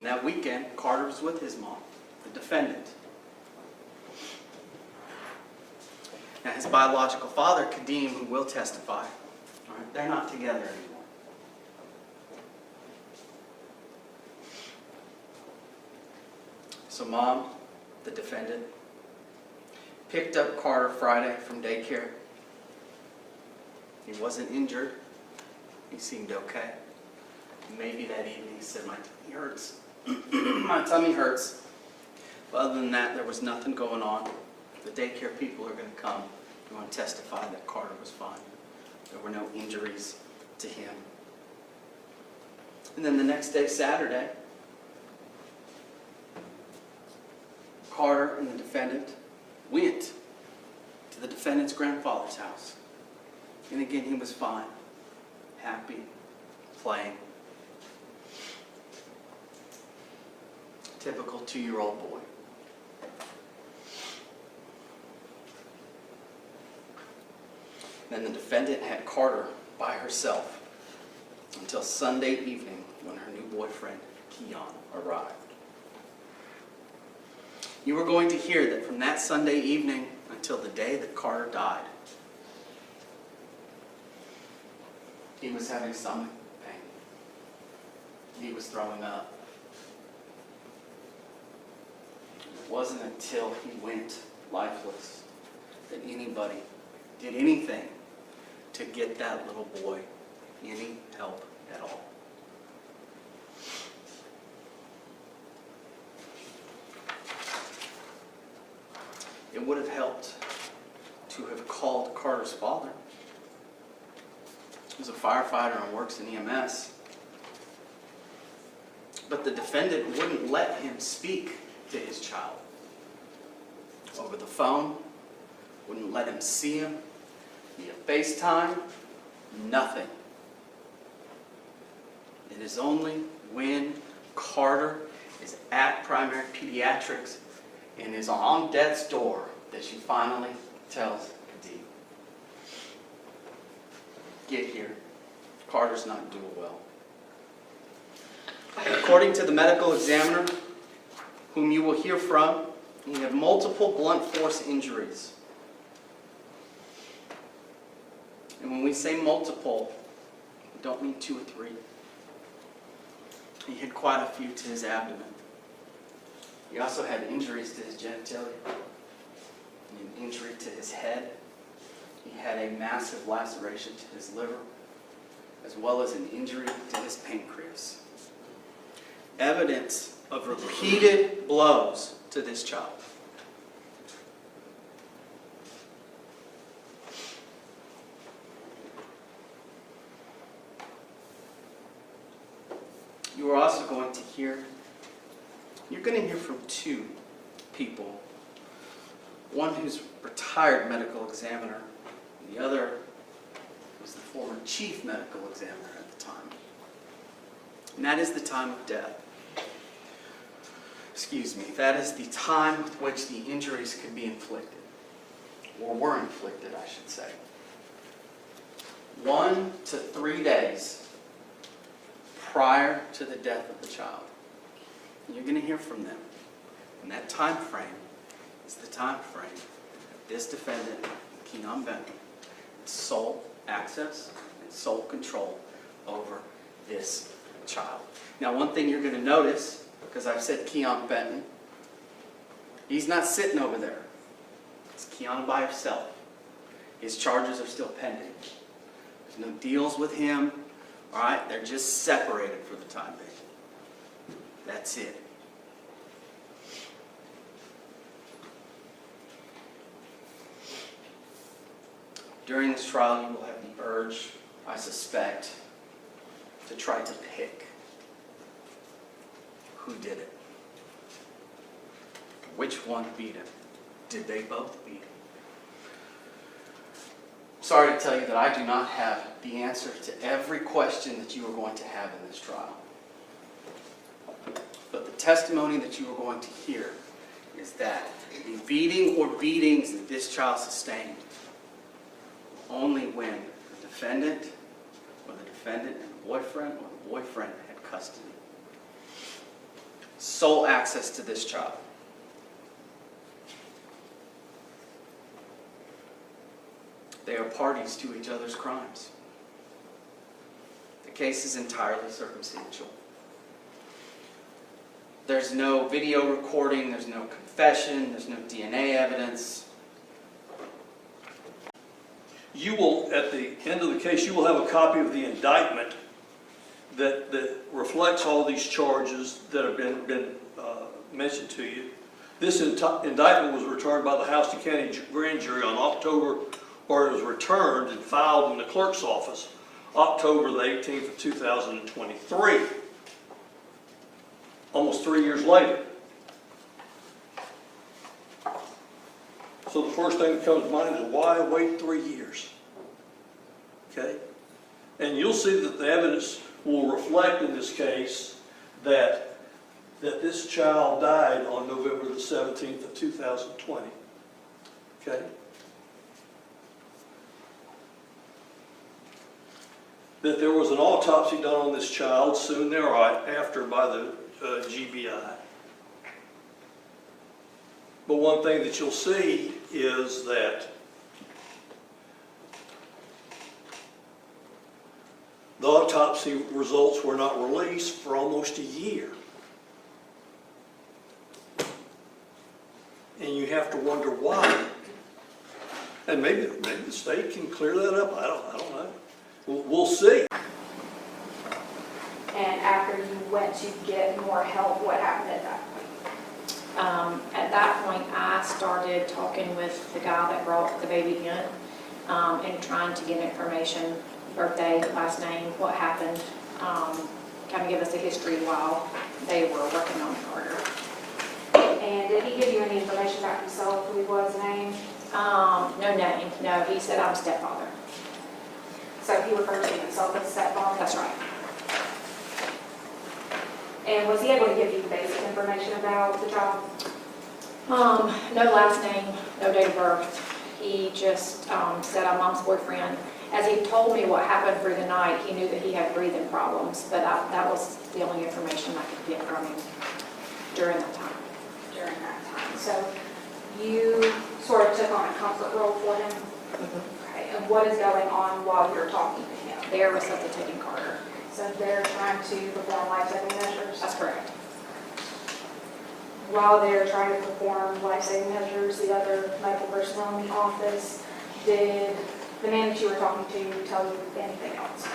That weekend, Karter was with his mom, the defendant. Now, his biological father, Kadeem, who will testify, all right, they're not together anymore. So Mom, the defendant, picked up Karter Friday from daycare. He wasn't injured. He seemed okay. Maybe that evening he said, "My tummy hurts." My tummy hurts. But other than that, there was nothing going on. The daycare people are going to come. They want to testify that Karter was fine. There were no injuries to him. And then the next day, Saturday, Karter and the defendant went to the defendant's grandfather's house. And again, he was fine, happy, playing. Typical 2-year-old boy. Then the defendant had Karter by herself until Sunday evening when her new boyfriend, Kiyon, arrived. You were going to hear that from that Sunday evening until the day that Karter died, he was having stomach pain. He was throwing up. It wasn't until he went lifeless that anybody did anything to get that little boy any help at all. It would have helped to have called Karter's father. He's a firefighter and works in EMS. But the defendant wouldn't let him speak to his child over the phone, wouldn't let him see him via FaceTime, nothing. It is only when Karter is at primary pediatrics and is on death's door that she finally tells Kadeem, "Get here. Karter's not doing well." According to the medical examiner, whom you will hear from, he had multiple blunt force injuries. And when we say multiple, we don't mean 2 or 3. He had quite a few to his abdomen. He also had injuries to his genitalia, an injury to his head. He had a massive laceration to his liver, as well as an injury to his pancreas. Evidence of repeated blows to this child. You are also going to hear, you're going to hear from 2 people. One who's retired medical examiner, and the other was the former chief medical examiner at the time. And that is the time of death. That is the time with which the injuries could be inflicted, or were inflicted, I should say. 1 to 3 days prior to the death of the child. And you're going to hear from them. And that time frame is the time frame that this defendant, Kiyon Benton, had sole access and sole control over this child. Now, one thing you're going to notice, because I've said Kiyon Benton, he's not sitting over there. It's Kianna by herself. His charges are still pending. There's no deals with him. All right? They're just separated for the time being. That's it. During this trial, you will have the urge, I suspect, to try to pick who did it. Which one beat him? Did they both beat him? Sorry to tell you that I do not have the answer to every question that you are going to have in this trial. But the testimony that you are going to hear is that the beating or beatings that this child sustained only when the defendant and the boyfriend or the boyfriend had custody. sole access to this child. They are parties to each other's crimes. The case is entirely circumstantial. There's no video recording, there's no confession, there's no DNA evidence. You will, at the end of the case, you will have a copy of the indictment that reflects all these charges that have been mentioned to you. This indictment was returned by the Houston County Grand Jury on October, or it was returned and filed in the clerk's office October the 18th of 2023. Almost 3 years later. So the first thing that comes to mind is, why wait 3 years? Okay? And you'll see that the evidence will reflect in this case that this child died on November the 17th of 2020. Okay? That there was an autopsy done on this child soon thereafter by the GBI. But one thing that you'll see is that the autopsy results were not released for almost a year. And you have to wonder why. And maybe the state can clear that up. I don't know. We'll see. And after you went to get more help, what happened at that point? At that point, I started talking with the guy that brought the baby in and trying to get information, birthday, last name, what happened, kind of give us a history while they were working on Karter. And did he give you any information about himself, who he was, name? No name, no, he said I'm stepfather. So he referred to himself as stepfather? That's right. And was he able to give you basic information about the child? No last name, no date of birth. He just said I'm mom's boyfriend. As he told me what happened through the night, he knew that he had breathing problems, but that was the only information I could get from him during that time. During that time. So you sort of took on a comfort role for him? Okay. And what is going on while you're talking to him? They're resuscitating Karter. So they're trying to perform life-saving measures? That's correct. While they're trying to perform life-saving measures, the other medical personnel in the office, did the man that you were talking to tell you anything else?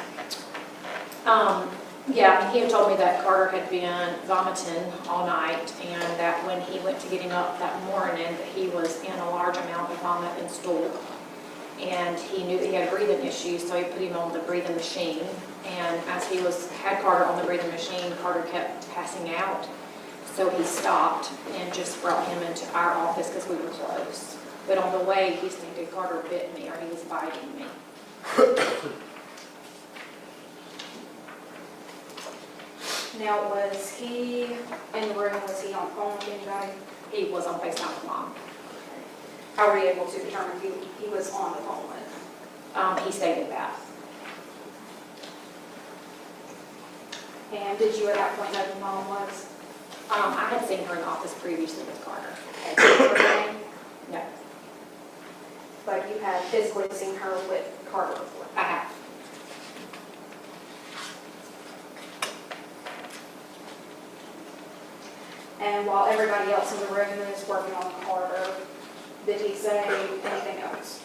Yeah, he had told me that Karter had been vomiting all night and that when he went to get him up that morning that he was in a large amount of vomit and stool. And he knew that he had breathing issues, so he put him on the breathing machine. And as he had Karter on the breathing machine, Karter kept passing out. So he stopped and just brought him into our office because we were close. But on the way, he stated Karter bit me or he was biting me. Now, was he in the room? Was he on the phone with anybody? He was on FaceTime with Mom. How were you able to determine who he was on the phone with? He stated that. And did you at that point know who Mom was? I had seen her in the office previously with Karter. Her name? No, But you had physically seen her with Karter before? I have. And while everybody else in the room is working on Karter, did he say anything else?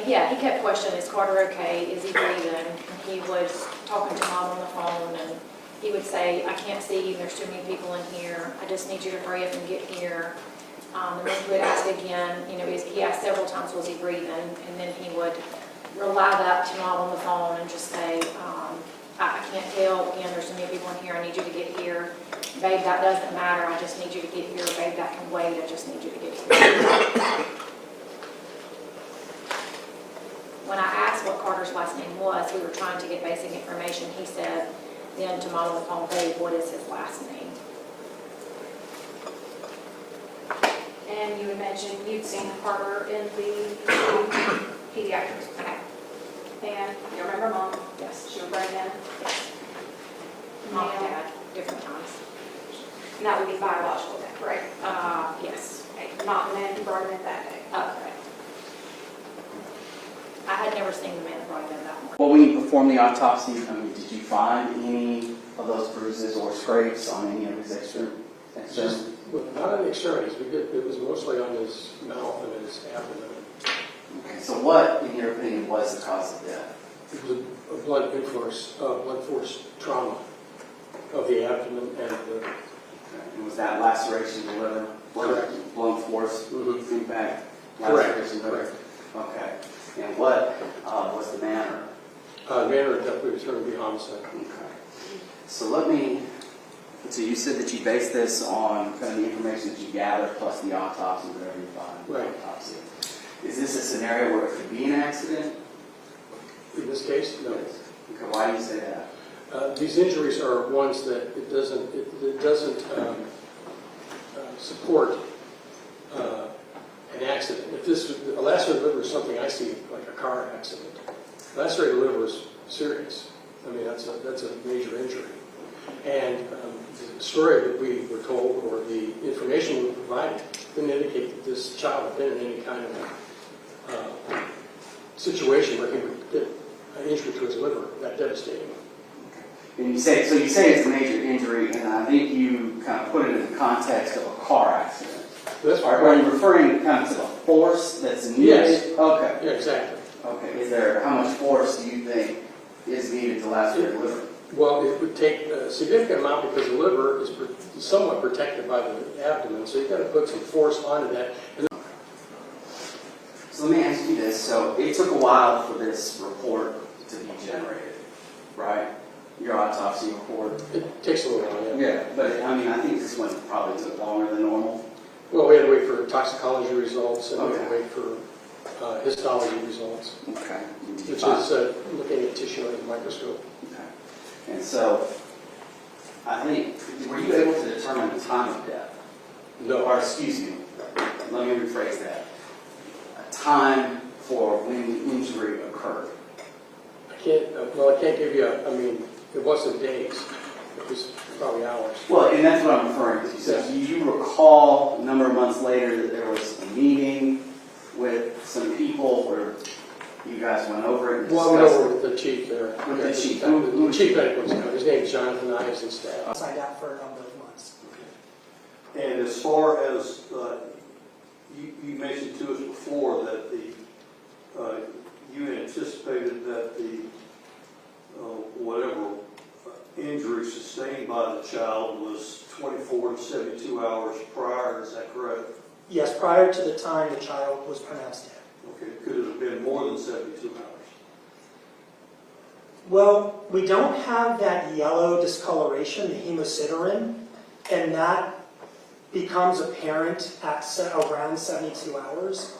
Yeah, he kept questioning, is Karter okay? Is he breathing? And he was talking to Mom on the phone, and he would say, I can't see you, there's too many people in here. I just need you to hurry up and get here. And then he would ask again, he asked several times, was he breathing? And then he would rely that to Mom on the phone and just say, I can't tell, again, there's so many people in here, I need you to get here. Babe, that doesn't matter, I just need you to get here. Babe, that can wait, I just need you to get here. When I asked what Karter's last name was, we were trying to get basic information. He said, then to Mom on the phone, babe, what is his last name? And you had mentioned you'd seen Karter in the pediatrics. Okay. And you remember Mom? Yes. She was pregnant? Yes. Mom and Dad, different times. And that would be biological death, right? Yes. Okay, not the man who brought him in that day. Okay. I had never seen the man that brought him in that morning. Well, when you performed the autopsy, I mean, did you find any of those bruises or scrapes on any of his extremities? Well, not on the extremities, it was mostly on his mouth and his abdomen. Okay, so what, in your opinion, was the cause of death? It was a blunt force trauma of the abdomen and the liver. Okay, and was that laceration of the liver? Correct. Blunt force Mhm. impact? Correct. Laceration of the liver? Correct. Okay. And what was the manner? The manner of death was going to be homicide. Okay. So so you said that you based this on kind of the information that you gathered plus the autopsy, whatever you find in the Right. autopsy. Is this a scenario where it could be an accident? In this case, no. Okay, why do you say that? These injuries are ones that it doesn't support an accident. If a lacerated liver is something I see like a car accident. Lacerated liver is serious. I mean, that's a major injury. And the story that we were told, or the information we were provided, didn't indicate that this child had been in any kind of situation where he would get an injury to his liver that devastating. And you say it's a major injury, and I think you kind of put it in the context of a car accident. That's Are you referring kind of to the force that's needed? Yes. Okay. Yeah, exactly. Okay. How much force do you think is needed to lacerate the liver? Well, it would take a significant amount because the liver is somewhat protected by the abdomen, so you've got to put some force onto that. So let me ask you this. So it took a while for this report to be generated, right? Your autopsy report. It takes a little while, yeah. Yeah, but I mean, I think this one probably took longer than normal. Well, we had to wait for toxicology results, and we had to Okay. wait for histology results, Okay. which is looking at tissue under the microscope. Okay. And so, I think, were you able to determine the time of death? No. Or, excuse me, let me rephrase that. A time for when the injury occurred. I can't give you it wasn't days. It was probably hours. Well, and that's what I'm referring to. So do you recall a number of months later that there was a meeting with some people where you guys went over it and Well, we discussed were it? with the chief there. With the chief. The chief medical examiner. His name is Jonathan Ives and staff. Signed out for a number of months. And as far as, you mentioned to us before that you anticipated that the whatever injury sustained by the child was 24 to 72 hours prior, is that correct? Yes, prior to the time the child was pronounced dead. Okay, could it have been more than 72 hours? Well, we don't have that yellow discoloration, the hemosiderin, and that becomes apparent at around 72 hours.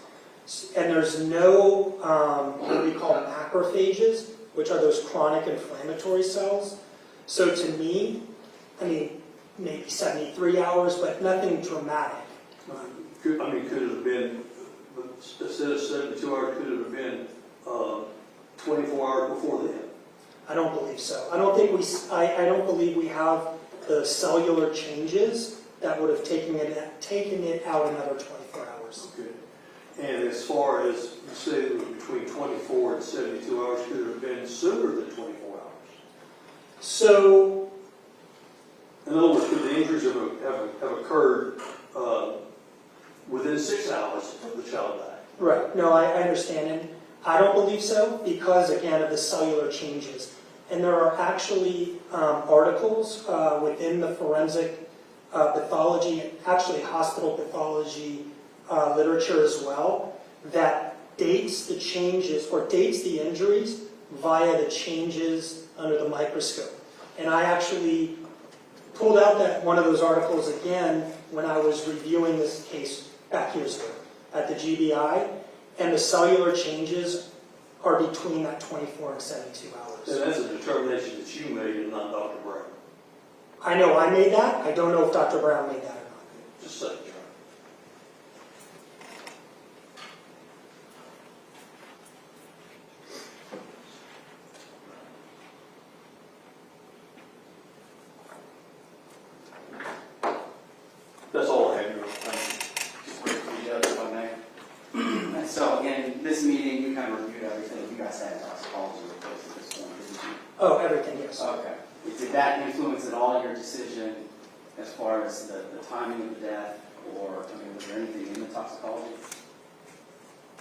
And there's no, what we call macrophages, which are those chronic inflammatory cells. So to me, maybe 73 hours, but nothing dramatic. Could it have been, instead of 72 hours, could it have been 24 hours before then? I don't believe so. I don't don't believe we have the cellular changes that would have taken it out another 24 hours. Okay. And as far as, you say it was between 24 and 72 hours, could it have been sooner than 24 hours? So, In other words, could the injuries have occurred within 6 hours of the child dying? right, no, I understand. And I don't believe so because, again, of the cellular changes. And there are actually articles within the forensic pathology, actually hospital pathology literature as well, that dates the changes or dates the injuries via the changes under the microscope. And I actually pulled out one of those articles again when I was reviewing this case back years ago at the GBI, and the cellular changes are between that 24 and 72 hours. And that's a determination that you made and not Dr. Brown. I know I made that. I don't know if Dr. Brown made that or not. Just saying, John. you kind of reviewed everything, you guys had toxicology reports at this point, didn't you? Oh, everything, yes. Okay. Did that influence at all your decision as far as the timing of the death, or, I mean, was there anything in the toxicology?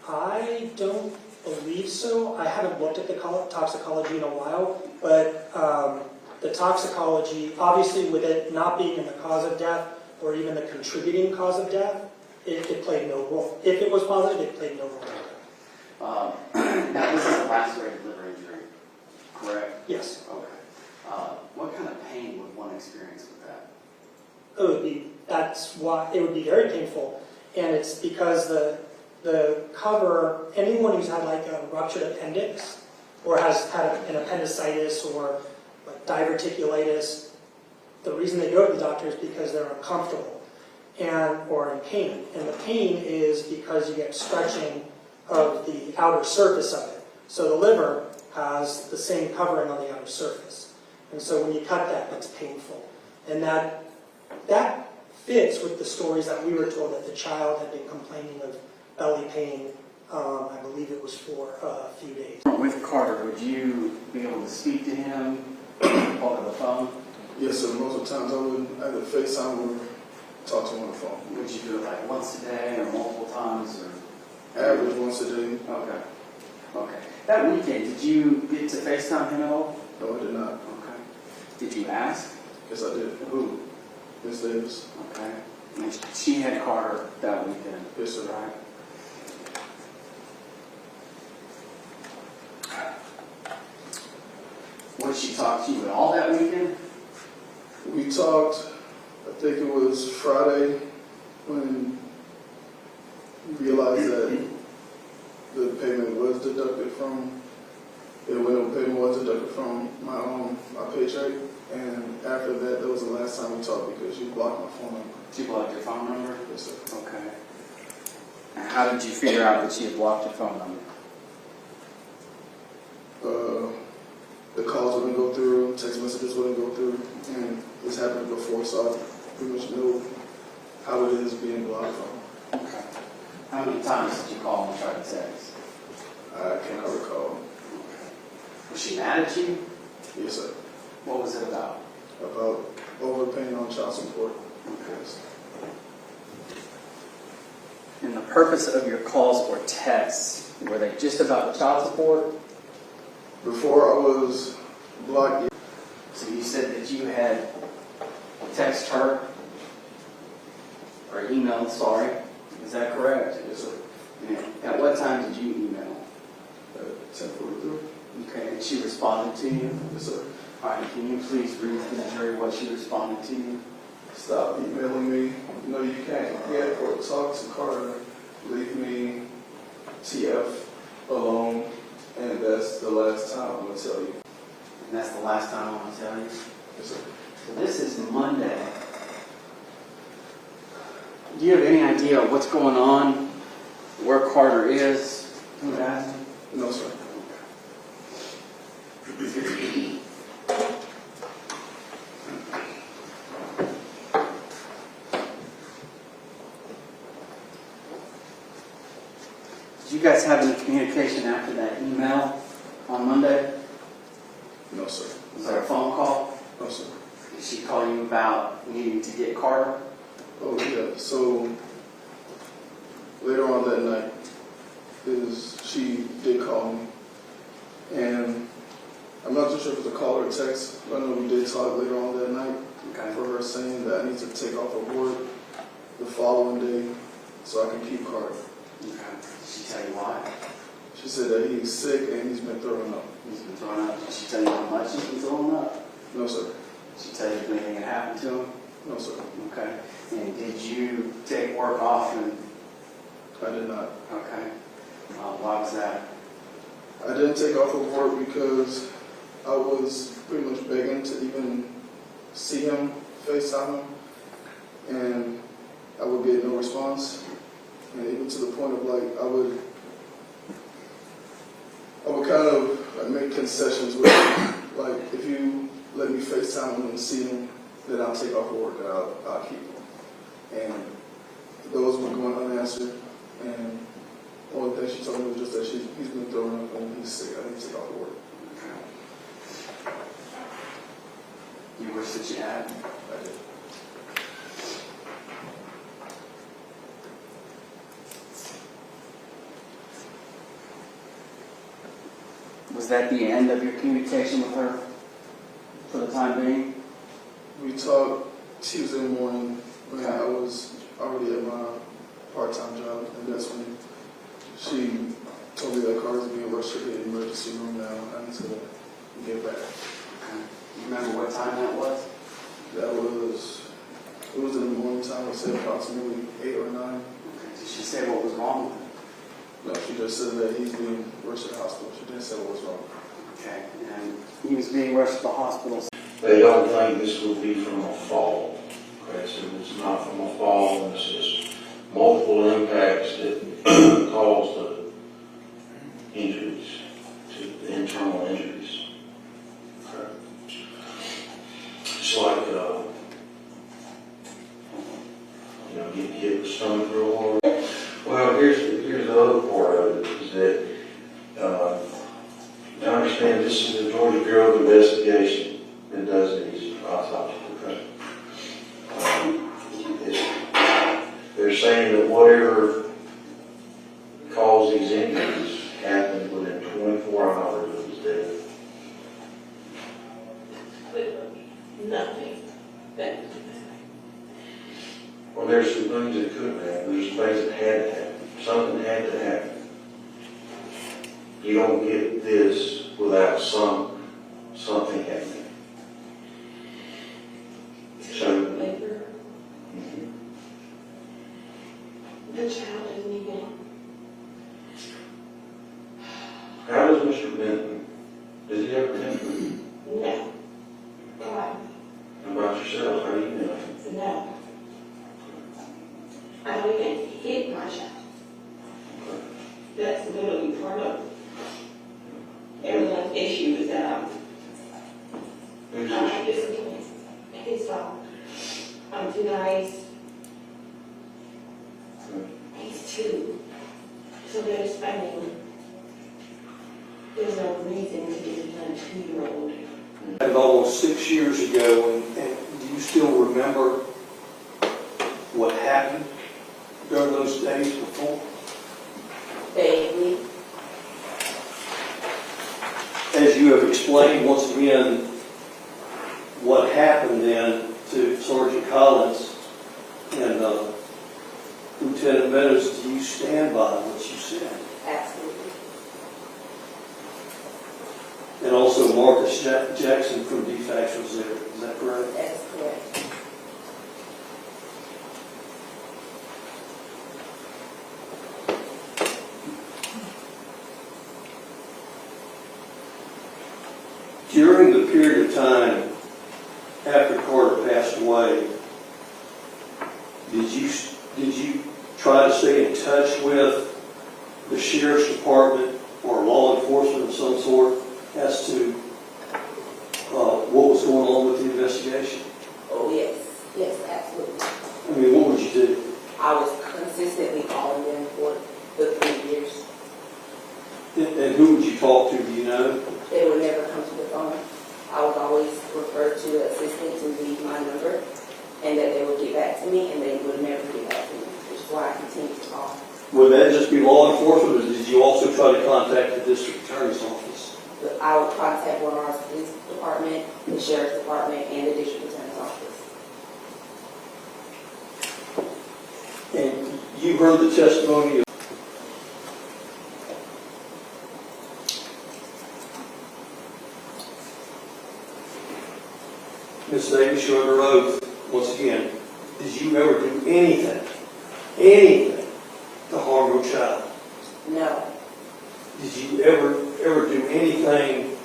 I don't believe so. I haven't looked at the toxicology in a while, but the toxicology, obviously with it not being in the cause of death or even the contributing cause of death, it played no role. If it was positive, it played no role. Now, this is a lacerated liver injury, correct? Yes. Okay. What kind of pain would one experience with that? That's why it would be very painful, and it's because the cover, anyone who's had like a ruptured appendix or has had an appendicitis or like diverticulitis, the reason they go to the doctor is because they're uncomfortable or in pain. And the pain is because you get stretching of the outer surface of it. So the liver has the same covering on the outer surface. And so when you cut that, it's painful. And that fits with the stories that we were told that the child had been complaining of belly pain. I believe it was for a few days. With Karter, would you be able to speak to him over the phone? Yes, sir. Most of the times I would either FaceTime or talk to him on the phone. Would you do it like once a day or multiple times? Or Average once a day. okay. Okay. That weekend, did you get to FaceTime him at all? No, I did not. Okay. Did you ask? Yes, I did. Who? Miss Davis. Okay. And she had Karter that weekend. Yes, sir. Right. Would she talk to you at all that weekend? We talked, I think it was Friday, when we realized that the payment was deducted from, the window payment was deducted from my paycheck. And after that was the last time we talked because she blocked my phone number. She blocked your phone number? Yes, sir. Okay. And how did you figure out that she had blocked your phone number? The calls wouldn't go through, text messages wouldn't go through, and this happened before, so I pretty much know how it is being blocked from. Okay. How many times did you call and try to text? I cannot recall. Was she mad at you? Yes, sir. What was it about? About overpaying on child support. Okay. And the purpose of your calls or texts, were they just about child support? Before I was blocked, So you said that you had texted her, or emailed, sorry. Is that correct? yes, sir. And at what time did you email? 10:43. Okay, and she responded to you? Yes, sir. All right, can you please read to the jury what she responded to you? Stop emailing me. No, you can't get or talk to Karter. Leave me TF alone. And that's the last time I'm going to tell you. And that's the last time I want to tell you. Yes, sir. So this is Monday. Do you have any idea what's going on, where Karter is? Can you ask him? No, sir. Did you guys have any communication after that email on Monday? No, sir. Was there a phone call? No, sir. Did she call you about needing to get Karter? Oh, yeah. So later on that night, she did call me. And I'm not too sure if it was a call or a text, but I know we did talk later on that night Okay. for her saying that I need to take off of work the following day so I can keep Karter. Okay. Did she tell you why? She said that he's sick and he's been throwing up. He's been throwing up. Did she tell you how much he's been throwing up? No, sir. Did she tell you if anything had happened to him? No, sir. Okay. And did you take work off? And I did not. okay. Why was that? I didn't take off of work because I was pretty much begging to even see him, FaceTime him, and I would get no response. And even to the point of like, I would kind of like make concessions with him. Like, if you let me FaceTime him and see him, then I'll take off of work and I'll keep him. And those were going unanswered. And Only thing she told me was just that he's been throwing up and he's sick. I need to take off work. You wish that you had? I did. Was that the end of your communication with her for the time being? We talked Tuesday morning when I was already at my part-time job, and that's when she told me that Carter's being rushed to the emergency room now. I need to get back. Okay. You remember what time that was? It was in the morning time. I said approximately 8 or 9. Okay. Did she say what was wrong with him? No, she just said that he's being rushed to the hospital. She didn't say what was wrong. Okay. And he was being rushed to the hospital. They don't think this will be from a fall. Okay, so it's not from a fall, and it's just multiple impacts that cause the injuries, to the internal injuries. Okay. It's like, getting hit with stomach real hard. Well, here's the other part of it, is that I understand this is the Georgia Bureau of Investigation that does these autopsies. Okay? They're saying that whatever caused these injuries happened within 24 hours of his death. Nothing. Well, there's some things that could have happened. There's things that had to happen. Something had to happen. You don't get this without something happening. So, Labor. The child isn't even. how does Mr. Benton, does he ever think No. Why? about yourself? How do you know? No. I don't even hit my child. That's literally part of everyone's issue is that Who's I'm this? not disciplined. His fault. I'm too nice. He's 2. So there's no reason to discipline a 2-year-old. And almost 6 years ago, and do you still remember what happened during those days before? Baby. As you have explained once again, what happened then to Sergeant Collins and Lieutenant Meadows, do you stand by what you said? Absolutely. And also Marcus Jackson from DFAX was there, is that correct? That is correct. During the period of time after Carter passed away, did you try to stay in touch with the sheriff's department or law enforcement of some sort as to what was going on with the investigation? Oh, yes. Yes, absolutely. I mean, what would you do? I was consistently calling them for the 3 years. And who would you talk to, do you know? They would never come to the phone. I was always referred to the assistant to leave my number, and that they would get back to me, and they would never get back to me, which is why I continued to call. Would that just be law enforcement, or did you also try to contact the district attorney's office? I would contact Warren's police department, the sheriff's department, and the district attorney's office. And you heard the testimony of Ms. Davis, you're under oath. Once again, did you ever do anything to harm your child? No. Did you ever do anything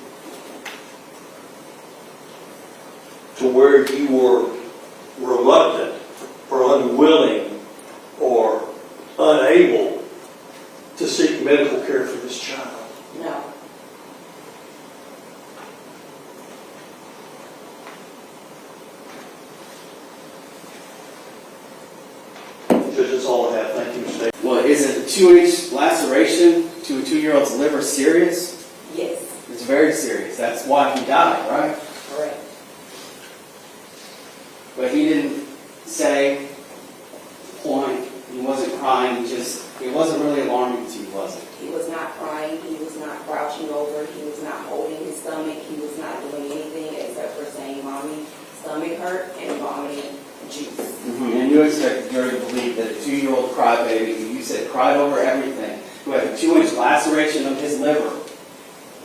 to where you were reluctant or unwilling or unable to seek medical care for this child? No. Judge, that's all I have. Thank you, Mr. Davis. Well, is it the 2-inch laceration? laceration to a 2-year-old's liver serious? Yes, It's very serious. That's why he died, right? correct. But he didn't say, point, he wasn't crying, it wasn't really alarming to you, was it? He was not crying, he was not crouching over, he was not holding his stomach, he was not doing anything except for saying, "Mommy, stomach hurt," and vomiting juice. And you expect the jury to believe that a 2-year-old crybaby, who you said cried over everything, who had a 2-inch laceration of his liver,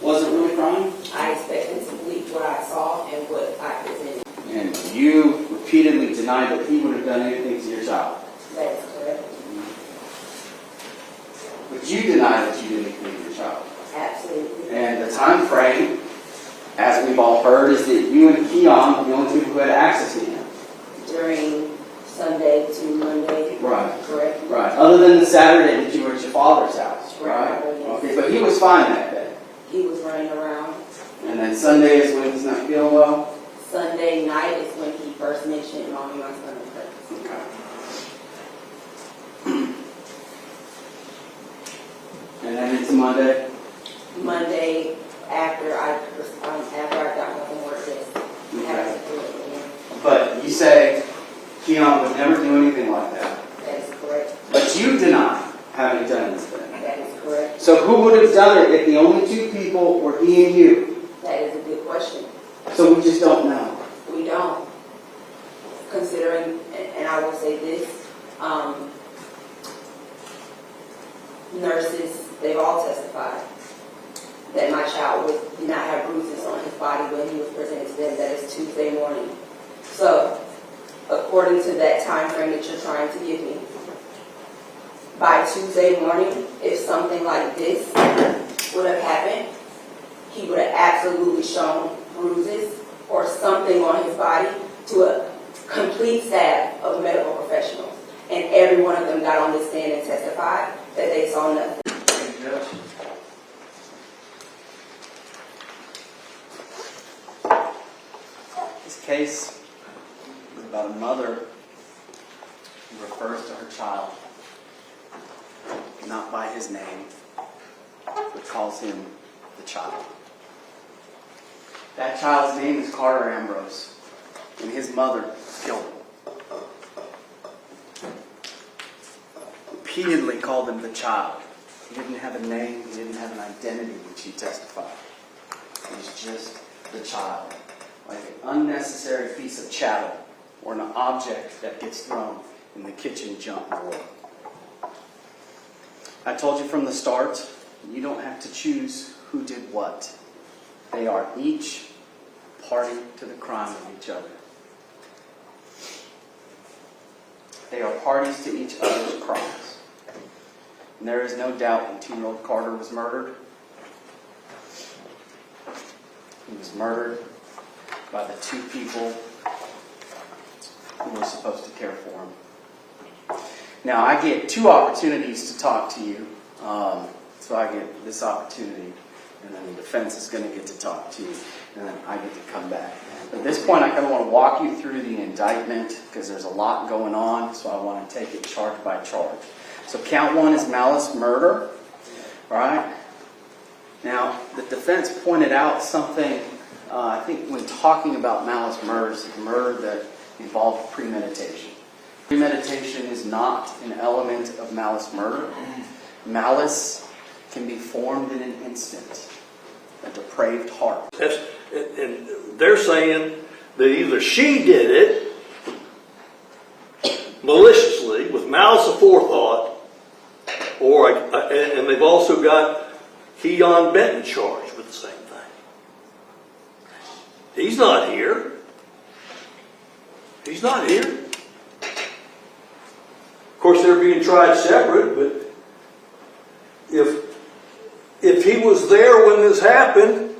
wasn't really crying? I expect him to believe what I saw and what I presented. And you repeatedly denied that he would have done anything to your child. That is correct. But you deny that you did anything to your child. Absolutely. And the time frame, as we've all heard, is that you and Kiyon were the only people who had access to him. During Sunday to Monday. Right. Correct. Right. Other than the Saturday that you were at your father's house, right? Right. Okay, but he was fine that day. He was running around. And then Sunday is when he's not feeling well? Sunday night is when he first mentioned, "Mommy, my stomach hurts." Okay. And then it's Monday? Monday, after I got home from work, yes. Okay. But you say Kiyon would never do anything like that. That is correct. But you deny having done this thing. That is correct. So who would have done it if the only 2 people were he and you? That is a good question. So we just don't know. We don't. Considering, and I will say this, nurses, they've all testified that my child did not have bruises on his body when he was presented to them. That is Tuesday morning. So, according to that time frame that you're trying to give me, by Tuesday morning, if something like this would have happened, he would have absolutely shown bruises or something on his body to a complete staff of medical professionals. And every one of them got on the stand and testified that they saw nothing. This case is about a mother who refers to her child not by his name, but calls him the child. That child's name is Karter Ambrose, and his mother killed him. Repeatedly called him the child. He didn't have a name, he didn't have an identity, which he testified. He was just the child, like an unnecessary piece of chattel or an object that gets thrown in the kitchen junk drawer. I told you from the start, you don't have to choose who did what. They are each party to the crime of each other. They are parties to each other's crimes. And there is no doubt when 2-year-old Karter was murdered. He was murdered by the 2 people who were supposed to care for him. Now, I get 2 opportunities to talk to you. So I get this opportunity, and then the defense is going to get to talk to you, and then I get to come back. At this point, I kind of want to walk you through the indictment, because there's a lot going on, so I want to take it charge by charge. So count 1 is malice murder. All right? Now, the defense pointed out something, I think when talking about malice murders, murder that involved premeditation. Premeditation is not an element of malice murder. Malice can be formed in an instant. A depraved heart. And they're saying that either she did it maliciously, with malice aforethought, or, and they've also got Kiyon Benton charged with the same thing. He's not here. He's not here. Of course, they're being tried separate, but if he was there when this happened,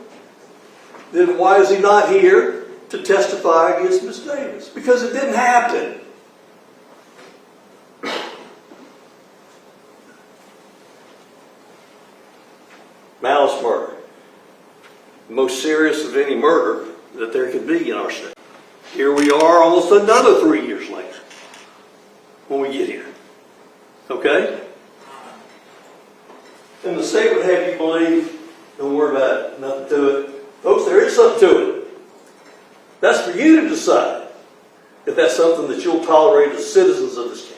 then why is he not here to testify against Miss Davis? Because it didn't happen. Malice murder. The most serious of any murder that there could be in our state. Here we are almost another 3 years later when we get here. Okay? state would have you believe, don't worry about it, nothing to it. Folks, there is something to it. That's for you to decide if that's something that you'll tolerate as citizens of this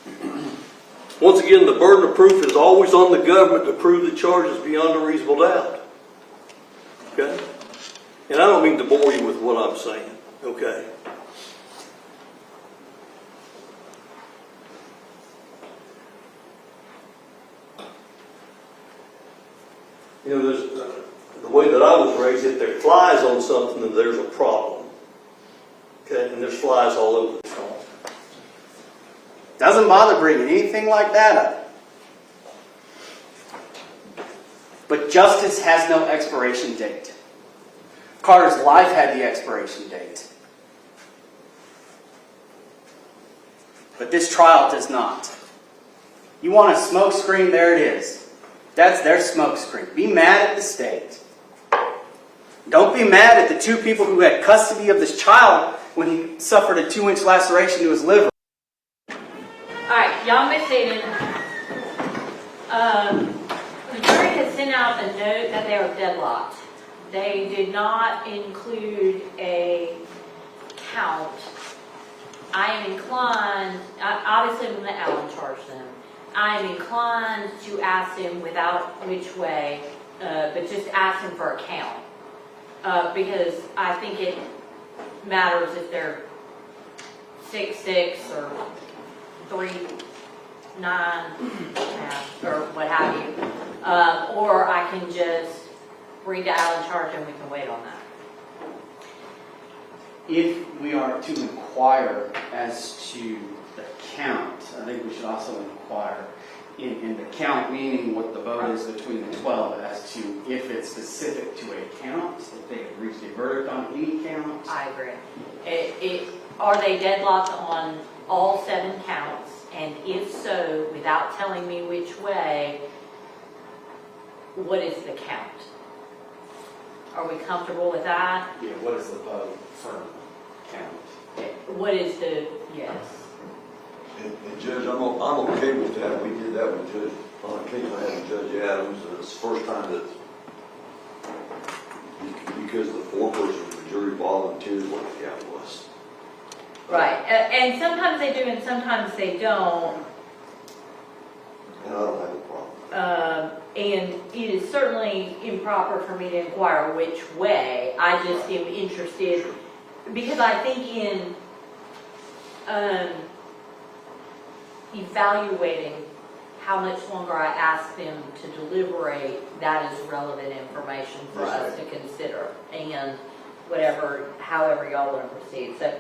county. Once again, the burden of proof is always on the government to prove the charges beyond a reasonable doubt. Okay? And I don't mean to bore you with what I'm saying. Okay? You know, there's the way that I was raised, if there are flies on something, then there's a problem. Okay? And there's flies all over the phone. Doesn't bother bringing anything like that up. But justice has no expiration date. Carter's life had the expiration date. But this trial does not. You want a smoke screen? There it is. That's their smoke screen. Be mad at the state. Don't be mad at the two people who had custody of this child when he suffered a 2-inch laceration to his liver. Alright, y'all may see it. The jury has sent out a note that they are deadlocked. They did not include a count. I am inclined, obviously I'm going to Allen charge them. I am inclined to ask them without which way, but just ask them for a count. Because I think it matters if they're 6'6" or 3'9", or what have you. Or I can just read the Allen charge and we can wait on that. If we are to inquire as to the count, I think we should also inquire in the count, meaning what the vote is between the 12, as to if it's specific to a count, if they have reached a verdict on any count. I agree. Are they deadlocked on all 7 counts? And if so, without telling me which way, what is the count? Are we comfortable with that? Yeah, what is the vote for count? What is the, yes. And Judge, I'm okay with that. We did that with Judge, on occasion I had Judge Adams, and it's the first time that, because the foreperson of the jury volunteered what the count was. Right, and sometimes they do and sometimes they don't. And I don't have a problem. And it is certainly improper for me to inquire which way. I just am interested, because I think in evaluating how much longer I ask them to deliberate, that is relevant information for us to consider, and however y'all want to proceed. So.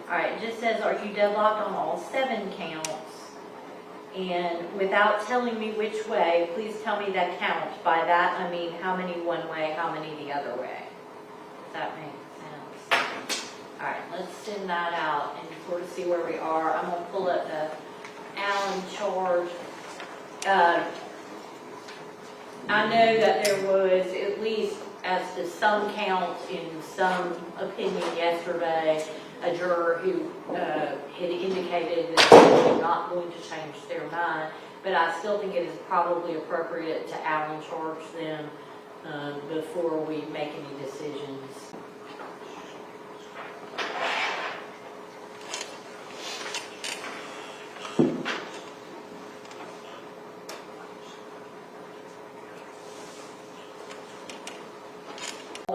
All right, it just says, are you deadlocked on all 7 counts? And without telling me which way, please tell me that count. By that, I mean how many one way, how many the other way. Does that make sense? All right, let's send that out and sort of see where we are. I'm going to pull up the Allen charge. I know that there was, at least as to some counts in some opinion yesterday, a juror who had indicated that they were not going to change their mind, but I still think it is probably appropriate to Allen charge them before we make any decisions.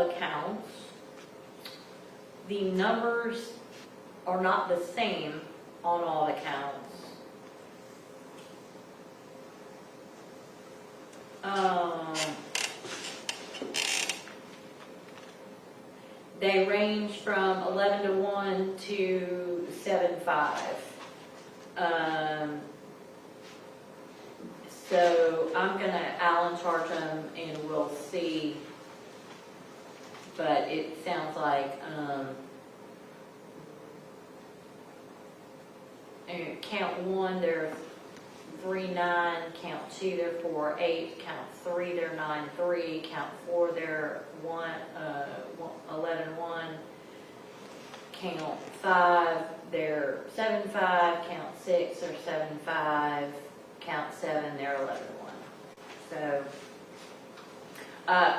the counts, the numbers are not the same on all the counts. They range from 11-1 to 7-5. So I'm gonna Allen charge them and we'll see. But it sounds like, count 1, they're 3-9, count 2, they're 4-8, count 3, they're 9-3, count 4, they're 11-1, count 5, they're 7-5, count 6, they're 7-5, count 7, they're 11-1. So,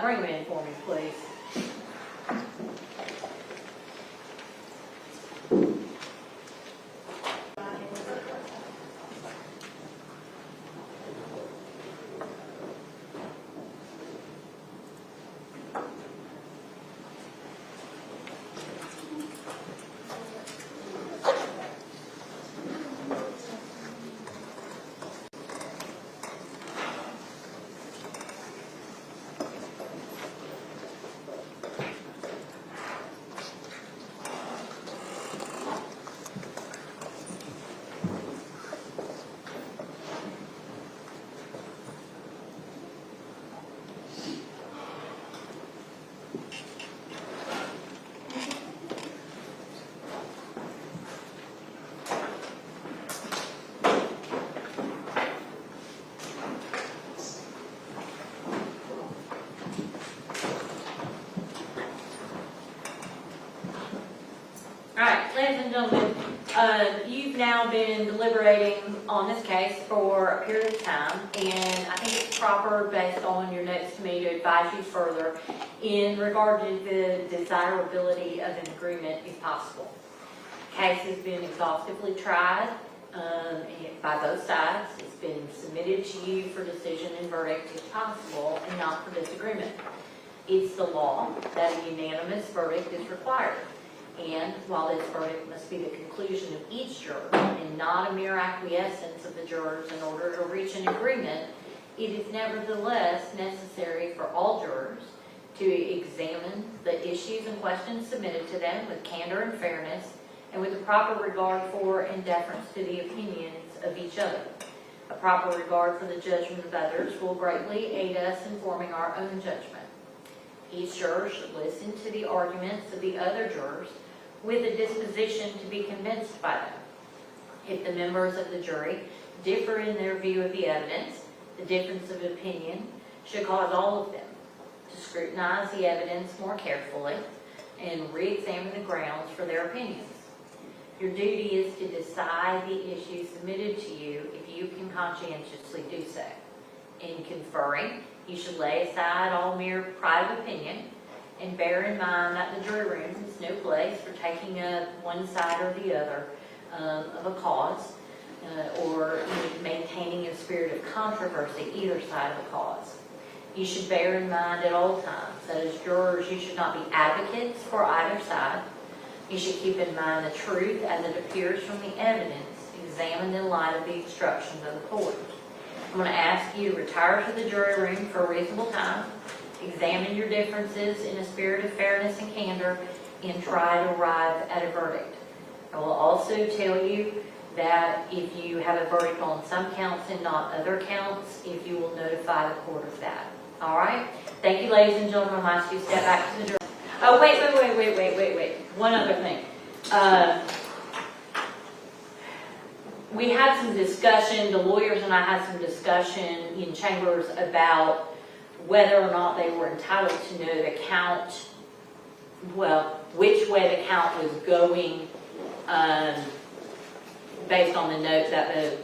bring them in for me, please. Ladies and gentlemen, you've now been deliberating on this case for a period of time, and I think it's proper, based on your notes to me, to advise you further in regard to the desirability of an agreement, if possible. The case has been exhaustively tried by both sides. It's been submitted to you for decision and verdict, if possible, and not for disagreement. It's the law that a unanimous verdict is required. And while this verdict must be the conclusion of each juror and not a mere acquiescence of the jurors in order to reach an agreement, it is nevertheless necessary for all jurors to examine the issues and questions submitted to them with candor and fairness and with a proper regard for and deference to the opinions of each other. A proper regard for the judgment of others will greatly aid us in forming our own judgment. Each juror should listen to the arguments of the other jurors with a disposition to be convinced by them. If the members of the jury differ in their view of the evidence, the difference of opinion should cause all of them to scrutinize the evidence more carefully and re-examine the grounds for their opinions. Your duty is to decide the issues submitted to you if you can conscientiously do so. In conferring, you should lay aside all mere private opinion and bear in mind that the jury room is no place for taking up one side or the other of a cause or maintaining a spirit of controversy either side of a cause. You should bear in mind at all times that as jurors you should not be advocates for either side. You should keep in mind the truth as it appears from the evidence examined in light of the instructions of the court. I'm going to ask you to retire to the jury room for a reasonable time, examine your differences in a spirit of fairness and candor, and try to arrive at a verdict. I will also tell you that if you have a verdict on some counts and not other counts, if you will notify the court of that. All right? Thank you, ladies and gentlemen. I'll ask you to step back to the jury. Oh, wait. One other thing. We had some discussion, the lawyers and I had some discussion in chambers about whether or not they were entitled to know the count, well, which way the count was going based on the note that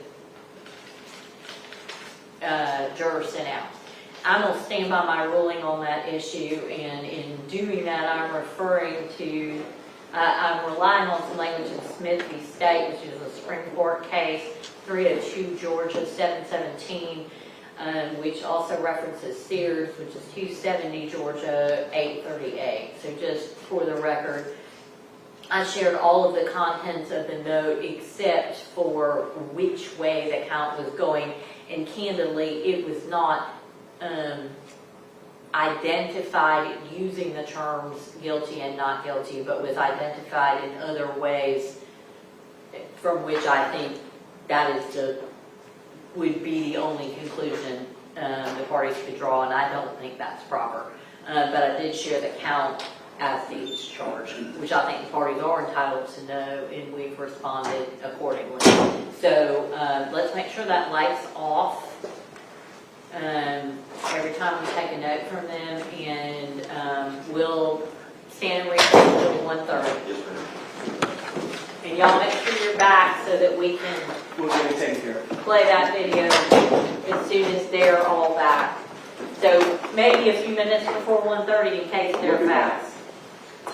the juror sent out. I'm going to stand by my ruling on that issue, and in doing that, I'm relying on some language in Smith v. State, which is a Supreme Court case, 302 Georgia 717. which also references Sears, which is 270 Georgia 838. So just for the record, I shared all of the contents of the note except for which way the count was going, and candidly, it was not identified using the terms guilty and not guilty, but was identified in other ways from which I think that is would be the only conclusion the parties could draw, and I don't think that's proper. But I did share the count as the discharge, which I think the parties are entitled to know, and we've responded accordingly. So let's make sure that light's off every time we take a note from them, and we'll stand and recess until 1:30. Yes, ma'am. And y'all make sure you're back so that we can We'll get it taken care of. play that video as soon as they're all back. So maybe a few minutes before 1:30 in case they're fast. The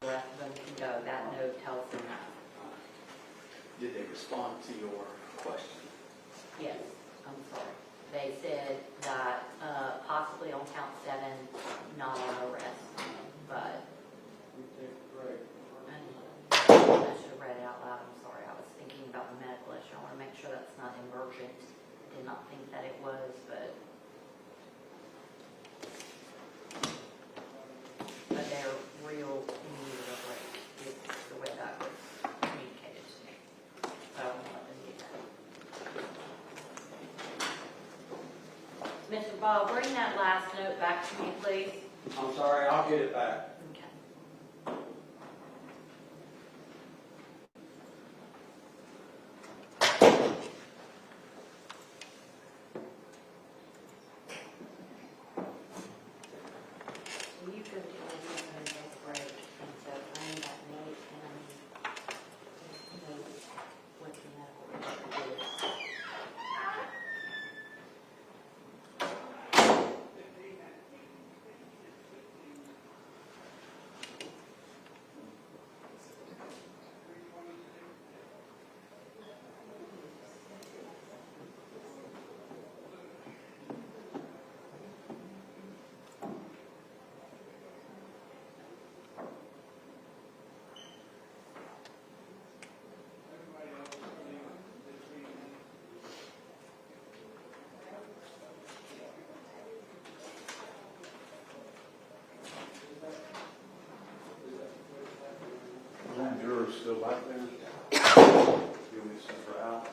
rest of them can go. That note tells them that. Did they respond to your question? Yes, I'm sorry. They said that possibly on count 7, not on arrest, but I should have read it out loud. I'm sorry. I was thinking about the medical issue. I want to make sure that's not emergent. I did not think that it was, but they're real need of a break. It's the way that was communicated to me. So I want to let them do that. Mr. Ball, bring that last note back to me, please. I'm sorry, I'll get it back. Okay. Will you go to the break, and so bring that note and note what the medical record is. Jurors still back there? You want me to send her out?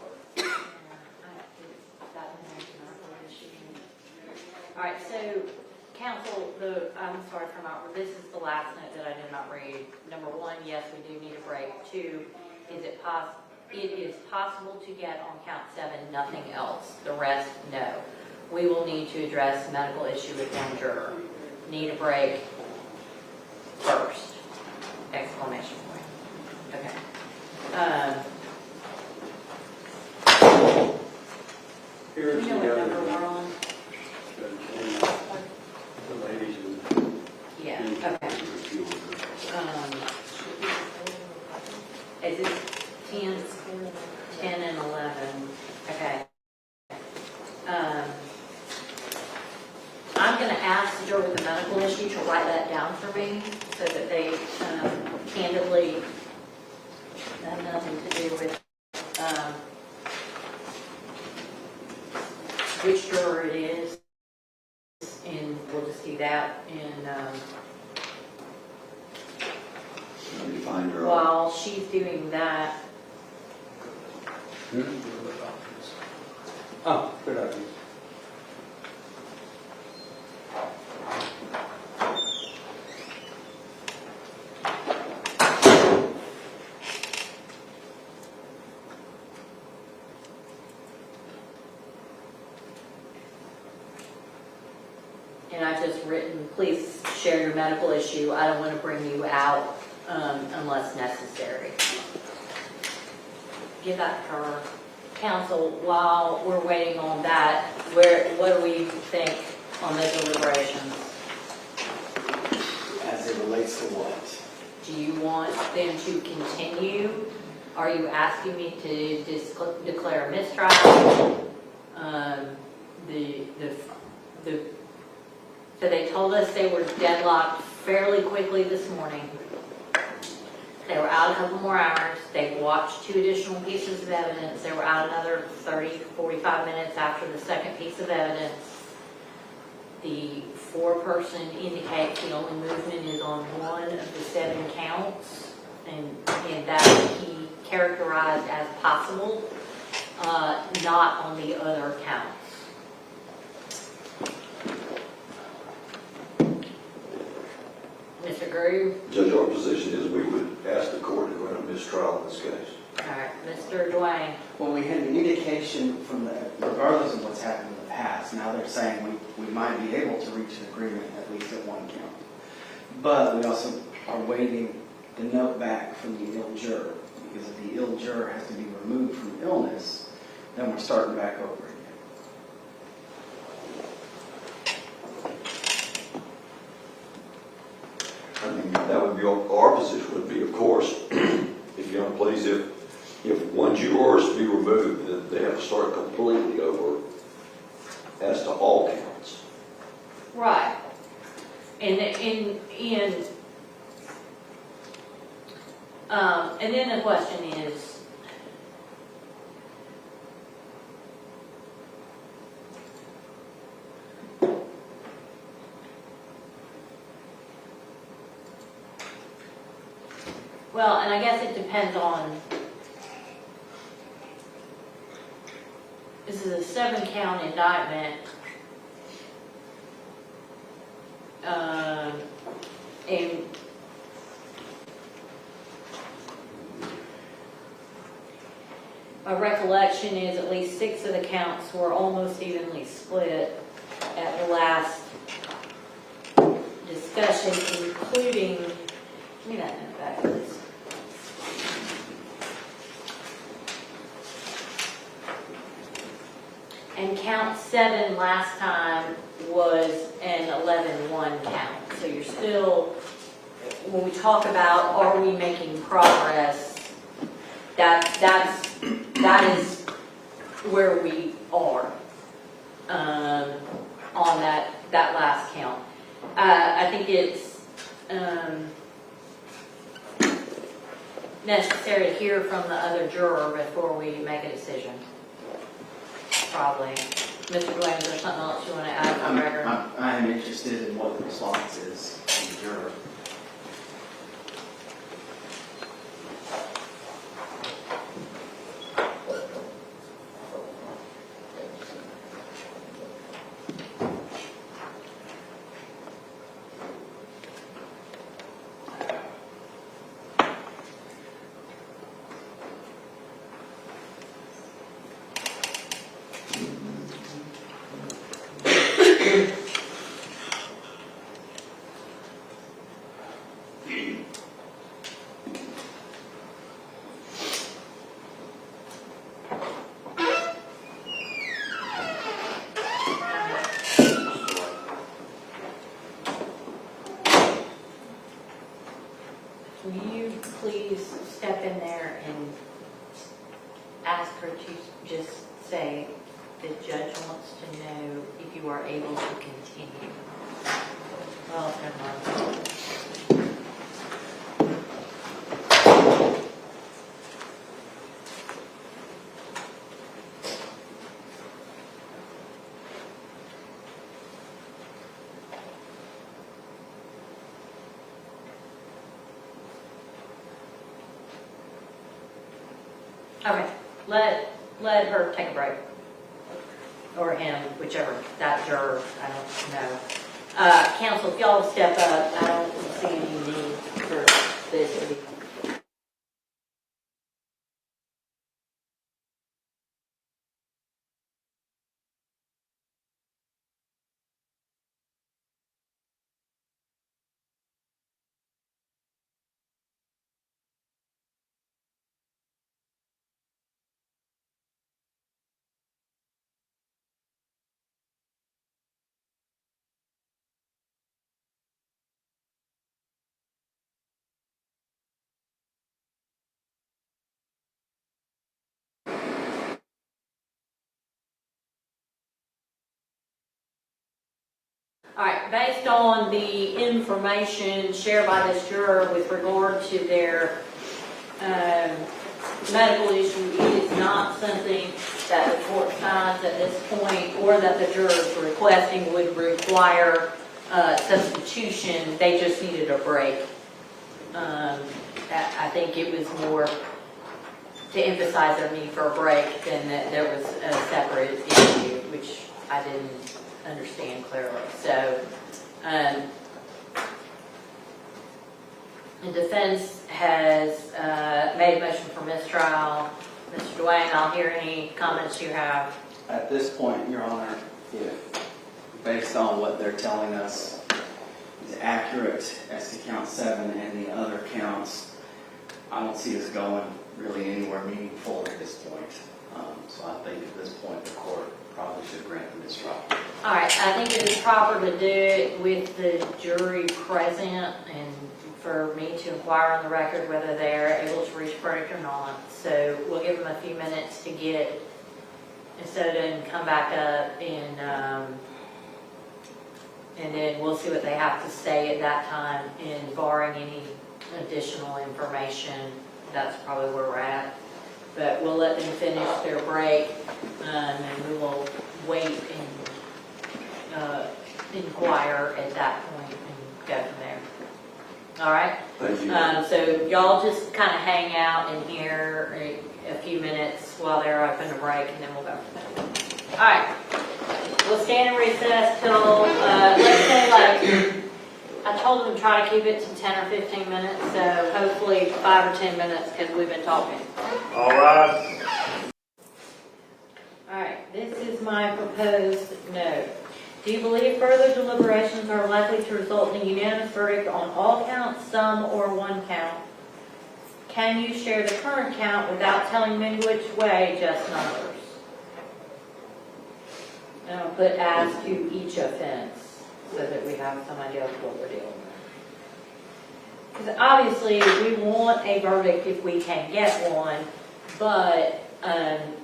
All right, so counsel, I'm sorry for not, this is the last note that I did not read. Number 1, yes, we do need a break. 2, it is possible to get on count 7 nothing else. The rest, no. We will need to address medical issue with one juror. Need a break first. Exclamation point. Okay. Here's You know the what other number we're on? the ladies who. Yeah, okay. Is it 10 and 11? Okay. I'm going to ask the juror with the medical issue to write that down for me so that they candidly have nothing to do with which juror it is. And we'll just do that. And Find her. while she's doing that, Oh, good idea. and I've just written, please share your medical issue. I don't want to bring you out unless necessary. Give that to her. Counsel, while we're waiting on that, what do we think on the deliberations? As it relates to what? Do you want them to continue? Are you asking me to declare a mistrial? So they told us they were deadlocked fairly quickly this morning. They were out a couple more hours. They watched 2 additional pieces of evidence. They were out another 30, 45 minutes after the second piece of evidence. The foreperson indicates the only movement is on 1 of the 7 counts, and that he characterized as possible, not on the other counts. Mr. Groove? Judge, our position is we would ask the court to run a mistrial in this case. All right, Mr. Dwayne? Well, we had an indication from regardless of what's happened in the past, now they're saying we might be able to reach an agreement at least at 1 count. But we also are waiting the note back from the ill juror, because if the ill juror has to be removed from illness, then we're starting back over again. I mean, that would be, our position would be, of course, if you're please, if 1 juror is to be removed, then they have to start completely over as to all counts. Right. And then the question is, well, and I guess it depends on, this is a 7-count indictment. And my recollection is at least 6 of the counts were almost evenly split at the last discussion, including, give me that note back, please. And count 7 last time was an 11-1 count. So you're still, when we talk about are we making progress, that is where we are on that last count. I think it's necessary to hear from the other juror before we make a decision. Probably. Mr. Dwayne, is there something else you want to add on the record? I am interested in what the response is from the juror. Will you please step in there and ask her to just say the judge wants to know if you are able to continue? Well, never mind. Okay, let her take a break. Or him, whichever, that juror, I don't know. Counsel, if y'all step up, I don't see any need for this to be All right, based on the information shared by this juror with regard to their medical issue, it is not something that the court finds at this point or that the juror is requesting would require substitution. They just needed a break. I think it was more to emphasize their need for a break than that there was a separate issue, which I didn't understand clearly. So, the defense has made a motion for mistrial. Mr. Dwayne, I'll hear any comments you have. At this point, Your Honor, if, based on what they're telling us, is accurate as to count 7 and the other counts, I don't see us going really anywhere meaningful at this point. So I think at this point, the court probably should grant the mistrial. All right, I think it is proper to do it with the jury present and for me to inquire on the record whether they're able to reach a verdict or not. So we'll give them a few minutes to get instead and come back up and then we'll see what they have to say at that time, and barring any additional information, that's probably where we're at. But we'll let them finish their break, and we will wait and inquire at that point and go from there. All right? Thank you. So y'all just kind of hang out in here a few minutes while they're open to break, and then we'll go from there. All right. We'll stand in recess till, let's say like, I told them to try to keep it to 10 or 15 minutes, so hopefully 5 or 10 minutes because we've been talking. All right. All right, this is my proposed note. Do you believe further deliberations are likely to result in a unanimous verdict on all counts, some, or one count? Can you share the current count without telling me which way, just numbers? And I'll put as to each offense so that we have some idea of what we're dealing with. Because obviously we want a verdict if we can get one, but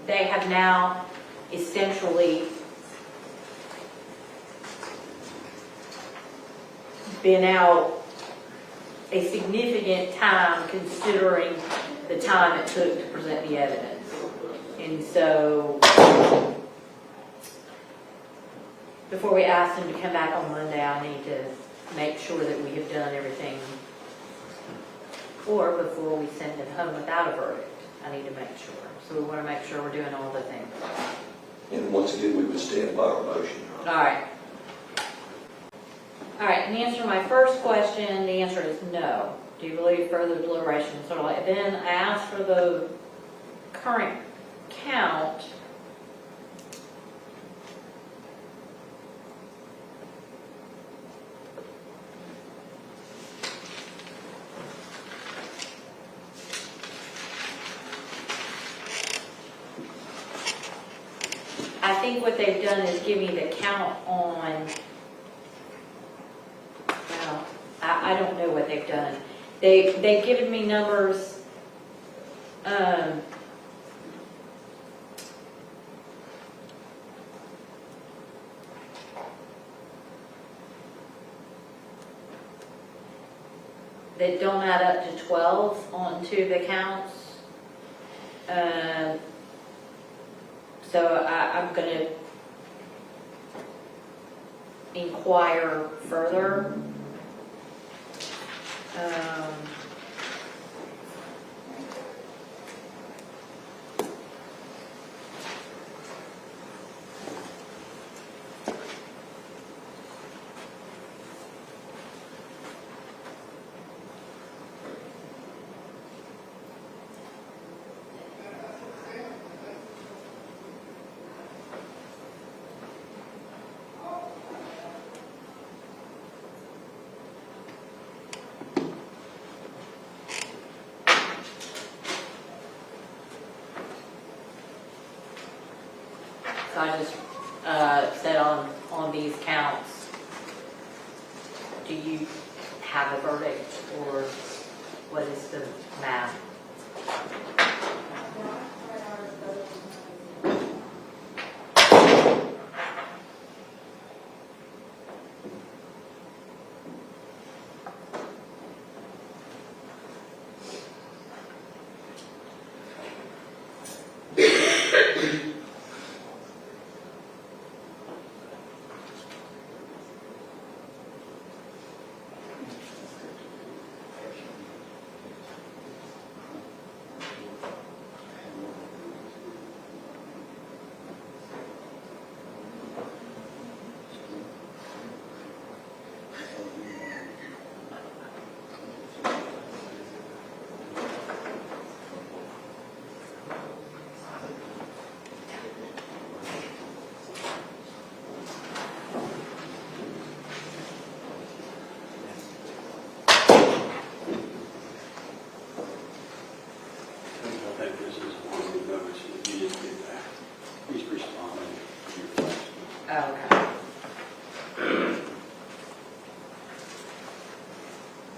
they have now essentially been out a significant time considering the time it took to present the evidence. And so before we ask them to come back on Monday, I need to make sure that we have done everything. Or before we send them home without a verdict, I need to make sure. So we want to make sure we're doing all the things. And once again, we would stand by our motion. All right. All right, and the answer to my first question, the answer is no. Do you believe further deliberations are like? Then I asked for the current count. I think what they've done is give me the count on, well, I don't know what they've done. They've given me numbers, that don't add up to 12 on 2 of the counts. So I'm going to inquire further. So I just said on these counts, do you have a verdict or what is the math?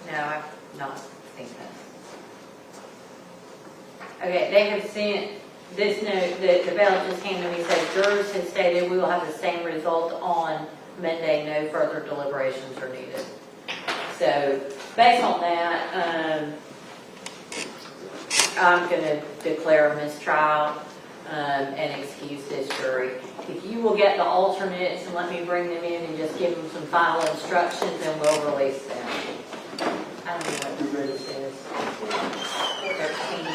No, I've not seen this. Okay, they have sent this note that the bailiff just handed me, says jurors have stated we will have the same result on Monday, no further deliberations are needed. So, based on that, I'm going to declare a mistrial and excuse this jury. If you will get the alternates and let me bring them in and just give them some final instructions, then we'll release them. I don't know what the release is. 13.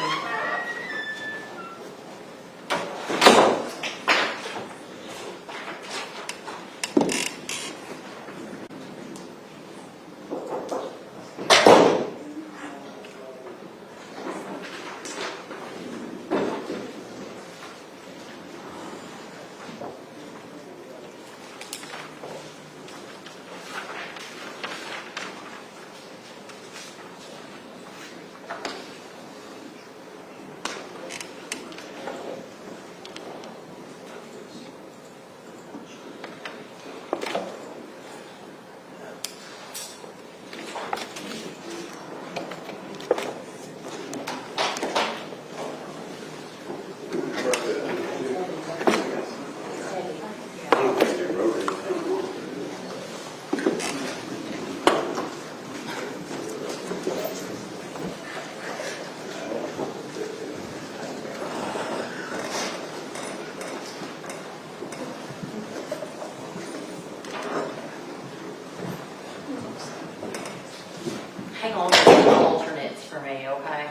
Hang on to the alternates for me, okay?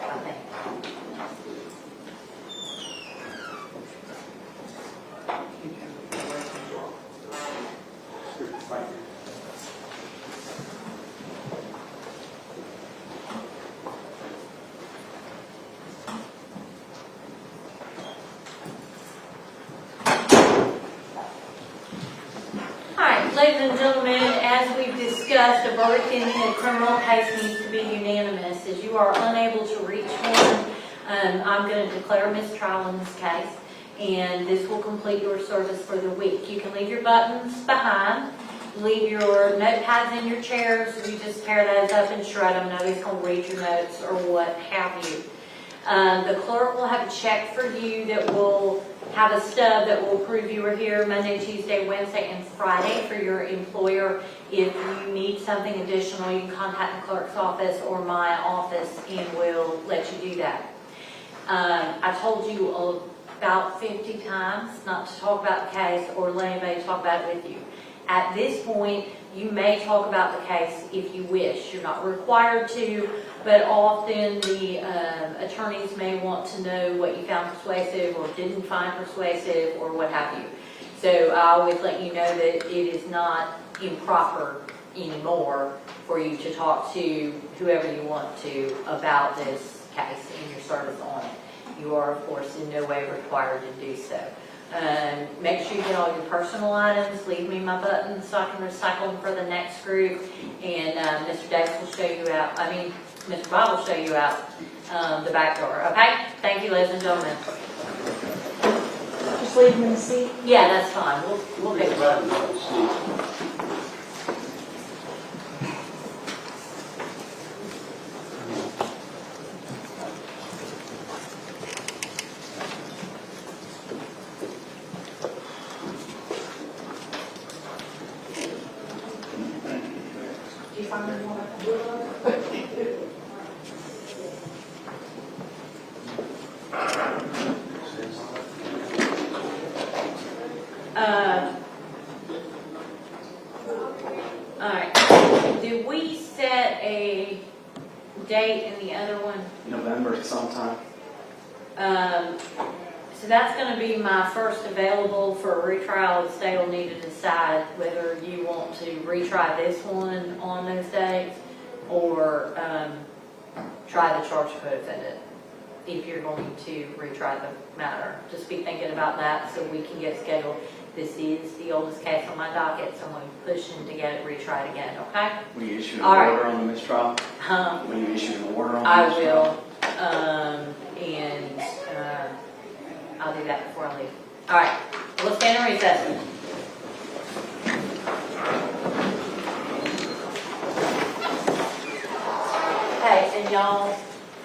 I think. All right, ladies and gentlemen, as we've discussed, a verdict in a criminal case needs to be unanimous. As you are unable to reach one, I'm going to declare a mistrial in this case, and this will complete your service for the week. You can leave your buttons behind, leave your notepads in your chairs. You just tear those up and shred them. Nobody's going to read your notes or what have you. The clerk will have a check for you that will have a stub that will prove you were here Monday, Tuesday, Wednesday, and Friday for your employer. If you need something additional, you can contact the clerk's office or my office and we'll let you do that. I told you about 50 times not to talk about the case or let anybody talk about it with you. At this point, you may talk about the case if you wish. You're not required to, but often the attorneys may want to know what you found persuasive or didn't find persuasive or what have you. So I always let you know that it is not improper anymore for you to talk to whoever you want to about this case and your service on it. You are, of course, in no way required to do so. Make sure you get all your personal items. Leave me my buttons so I can recycle them for the next group. And Mr. Davis will show you out. Mr. Bob will show you out the back door. Okay? Thank you, ladies and gentlemen. Just leave them in the seat. Yeah, that's fine. We'll pick them up. Do you find them one? All right. Did we set a date in the other one? November sometime. So that's going to be my first available for a retrial. The state will need to decide whether you want to retry this one on those dates or try the charge co-defendant if you're going to retry the matter. Just be thinking about that so we can get scheduled. This is the oldest case on my docket, so I'm going to be pushing to get it retried again, okay? Will you issue an All right. order on the mistrial? Will you issue an order on the I mistrial? will, and I'll do that before I leave. All right, we'll stand in recess. And y'all,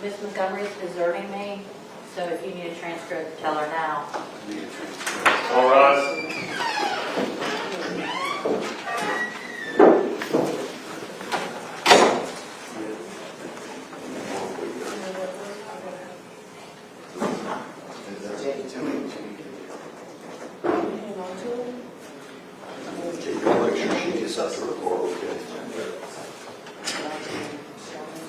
Miss Montgomery is deserting me, so if you need a transcript, tell her now. All right. Okay, you'll make sure she gets out to the car, okay?